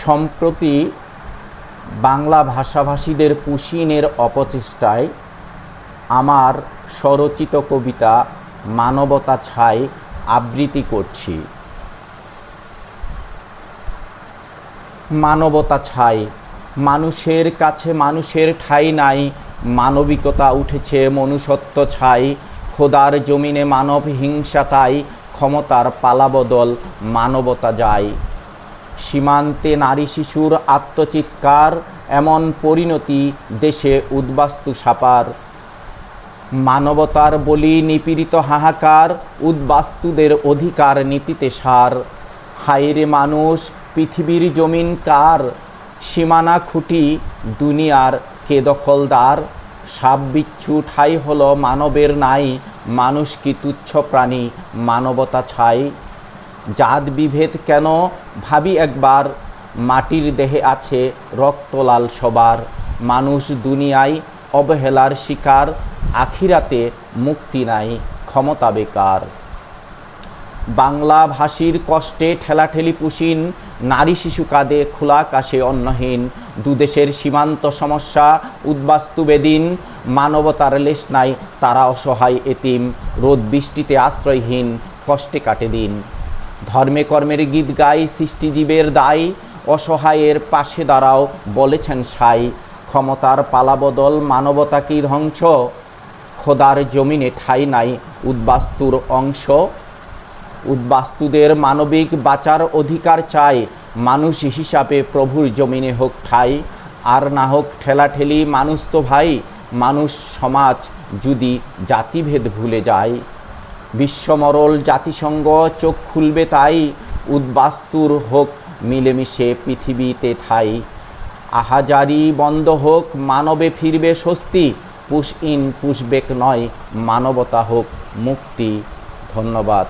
সম্প্রতি বাংলা ভাষাভাষীদের পুশিনের অপচেষ্টায় আমার স্বরচিত কবিতা মানবতা ছাই আবৃত্তি করছি। মানবতা ছাই, মানুষের কাছে মানুষের ঠাঁই নাই, মানবিকতা উঠেছে মনুষ্যত্ব ছাই। খোদার জমিনে মানব হিংসা তাই, ক্ষমতার পালাবদল মানবতা যায়। সীমান্তে নারী শিশুর আত্মচিৎকার, এমন পরিণতি দেশে উদ্বাস্তু সাপার। মানবতার বলি নিপীড়িত হাহাকার, উদ্বাস্তুদের অধিকার নীতিতে সার। হায়রে মানুষ, পৃথিবীর জমিন কার, সীমানা খুঁটি দুনিয়ার কে দখলদার। সাপ বিচ্ছু ঠাই হলো মানবের নাই, মানুষ কি তুচ্ছ প্রাণী মানবতা ছাই। জাত বিভেদ কেন ভাবি একবার, মাটির দেহে আছে রক্তলাল সবার। মানুষ দুনিয়ায় অবহেলার শিকার, আখিরাতে মুক্তি নাই ক্ষমতা বেকার। বাংলা ভাষীর কষ্টে ঠেলাঠেলি পুশিন, নারী শিশু কাঁদে খোলা আকাশে অন্নহীন। দুদেশের সীমান্ত সমস্যা উদ্বাস্তু বেদিন, মানবতার লেশ নাই তারা অসহায় এতিম। রোদ বৃষ্টিতে আশ্রয়হীন কষ্টে কাটে দিন। ধর্মে কর্মের গীত গাই সৃষ্টিজীবের দায়, অসহায়ের পাশে দাঁড়াও বলেছেন সাই। ক্ষমতার পালাবদল মানবতা কি ধ্বংস, খোদার জমিনে ঠাঁই নাই উদ্বাস্তুর অংশ। উদ্বাস্তুদের মানবিক বাঁচার অধিকার চাই, মানুষ হিসাবে প্রভুর জমিনে হোক ঠাঁই। আর না হোক ঠেলাঠেলি মানুষ তো ভাই, মানুষ সমাজ যদি জাতিভেদ ভুলে যায়। বিশ্বমরল জাতিসংঘ চোখ খুলবে তাই, উদ্বাস্তুর হোক মিলেমিশে পৃথিবীতে ঠাঁই। আহাজারি বন্ধ হোক, মানবে ফিরবে স্বস্তি। পুশ ইন পুশব্যাক নয়, মানবতা হোক মুক্তি। ধন্যবাদ।